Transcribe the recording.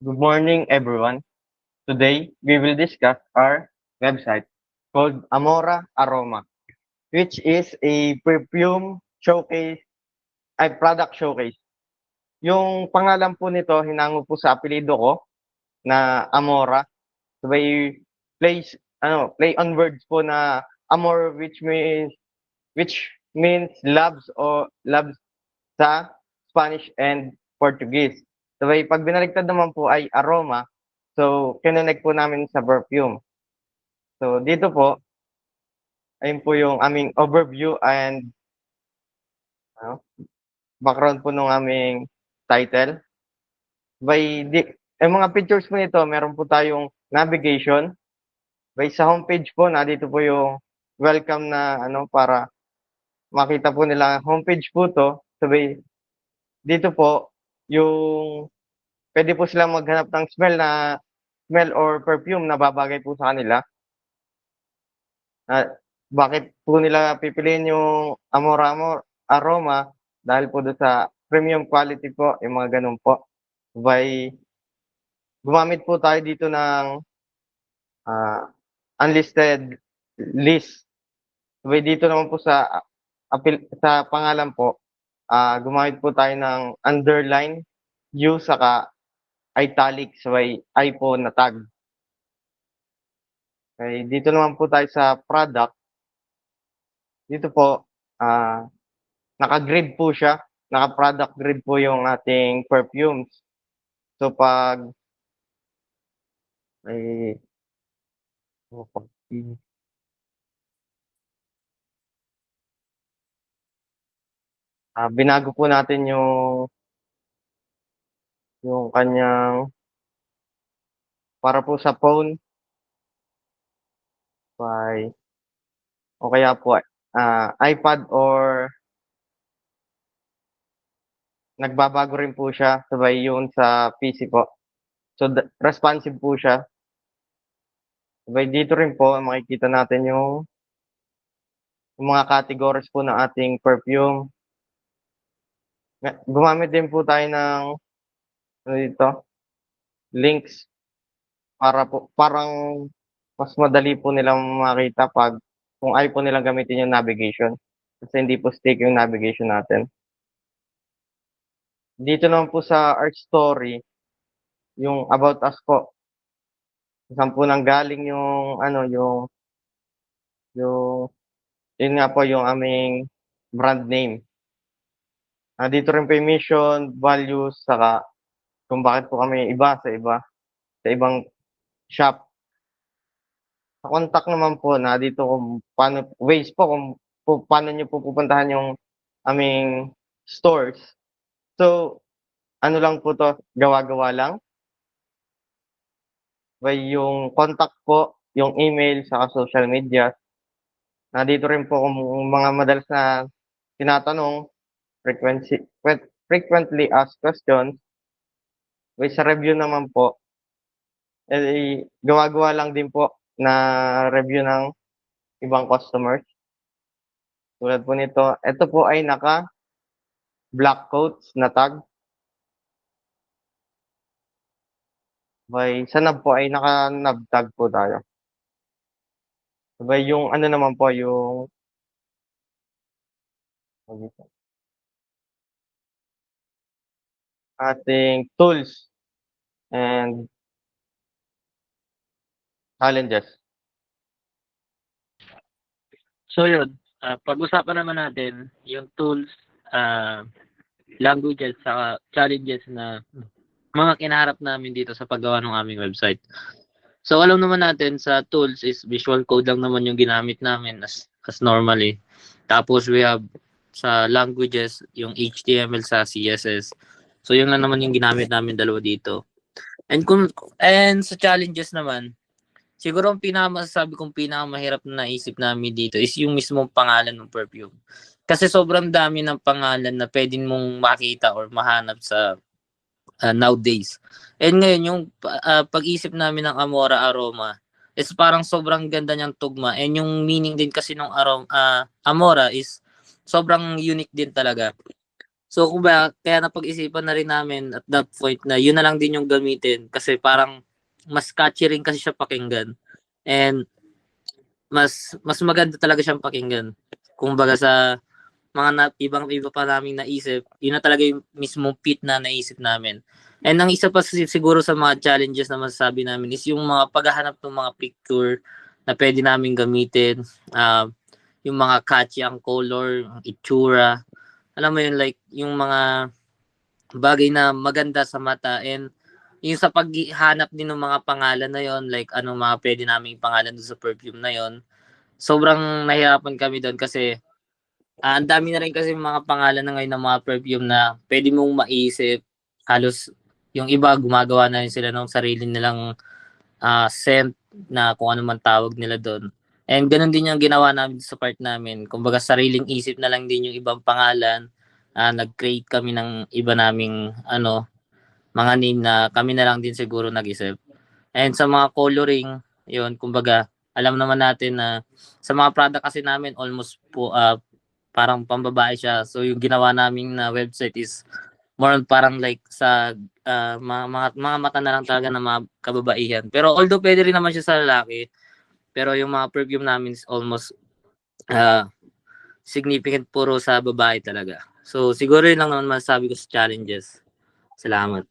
Good morning, everyone. Today, we will discuss our website called Amora Aroma, which is a perfume showcase, ay product showcase. Yung pangalan po nito, hinango po sa apelido ko na Amora. So, place, play on words po na Amor, which means loves sa Spanish and Portuguese. So, pag binaligtad naman po ay aroma, so kinonect po namin sa perfume. So, dito po, ayun po yung aming overview and ano, background po ng aming title. Yung mga pictures po nito, meron po tayong navigation. Sa homepage po, dito po yung welcome na para makita po nila homepage po to. So, dito po, yung pwede po silang maghanap ng smell or perfume na babagay po sa kanila. Bakit po nila pipiliin yung Aroma dahil po do'n sa premium quality po, yung mga gano'n po. Gumamit po tayo dito ng, ah, unlisted list. Dito naman po sa pangalan po, gumamit po tayo ng underline, U, saka italic, I po na tag. Dito naman po tayo sa product. Dito po, naka-grid po siya, naka-product grid po yung ating perfumes. So, pag may binago po natin yung kanyang para po sa phone by o kaya po, iPad or nagbabago rin po siya, sabay yun sa PC po. So, responsive po siya. Sabay dito rin po makikita natin yung mga categories po ng ating perfume. Gumamit din po tayo ng links para po parang mas madali po nilang makita kung ayaw po nilang gamitin yung navigation, kasi hindi po stick yung navigation natin. Dito naman po sa art story, yung about us po, saan po nanggaling yung yun nga po yung aming brand name. Dito rin po yung mission, values, saka kung bakit po kami sa ibang shop. Sa contact naman po, dito kung paano ways po kung paano niyo po pupuntahan yung aming stores. So, ano lang po 'to, gawa-gawa lang. Yung contact po, yung email, saka social media. Nandito rin po kung mga madalas na tinatanong, frequently asked questions. Sa review naman po, gawa-gawa lang din po na review ng ibang customers. Tulad po nito, ito po ay naka-black coats na tag. Sa knob po ay naka-knob tag po tayo. Yung ano naman po, yung ating tools and challenges. So yun, pag-usapan naman natin yung tools, ah, languages, saka challenges na mga kinaharap namin dito sa paggawa ng aming website. So alam naman natin sa tools is Visual Code lang naman yung ginamit namin as normally. Tapos we have sa languages yung HTML sa CSS. So yun lang naman yung ginamit namin dalawa dito. And sa challenges naman, siguro ang pinakamasasabi kong pinakamahirap na naisip namin dito is yung mismong pangalan ng perfume. Kasi sobrang dami ng pangalan na pwedeng mong makita or mahanap sa nowadays. And ngayon, yung pag-isip namin ng Amora Aroma is parang sobrang ganda niyang tugma. And yung meaning din kasi ng Amora is sobrang unique din talaga. So kung ba kaya napag-isipan na rin namin at that point na yun na lang din yung gamitin kasi parang mas catchy rin kasi siya pakinggan. And mas maganda talaga siyang pakinggan. Kumbaga sa ibang iba pa naming naisip, yun na talaga yung mismong fit na naisip namin. And ang isa pa siguro sa mga challenges na masasabi namin is yung mga paghahanap ng mga picture na pwede namin gamitin, yung mga catchy ang color, ang itsura. Alam mo yun, like yung mga bagay na maganda sa mata and yung sa paghanap din ng mga pangalan na yon, like anong mga pwede naming pangalan doon sa perfume na yon. Sobrang nahirapan kami doon kasi ang dami na rin kasi mga pangalan na ngayon ng mga perfume na pwede mong maisip. Halos yung iba gumagawa na rin sila ng sarili nilang scent na kung ano man tawag nila doon. And ganun din yung ginawa namin sa part namin. Kumbaga sariling isip na lang din yung ibang pangalan. Nag-create kami ng iba naming mga name na kami na lang din siguro nag-isip. And sa mga coloring, yun, kumbaga, alam naman natin na sa mga product kasi namin, almost po, parang pambabae siya. So, yung ginawa namin na website is more on parang like sa mga mata na lang talaga ng mga kababaihan. Pero although pwede rin naman siya sa lalaki, pero yung mga perfume namin is almost significant puro sa babae talaga. So, siguro yun lang naman masasabi ko sa challenges. Salamat.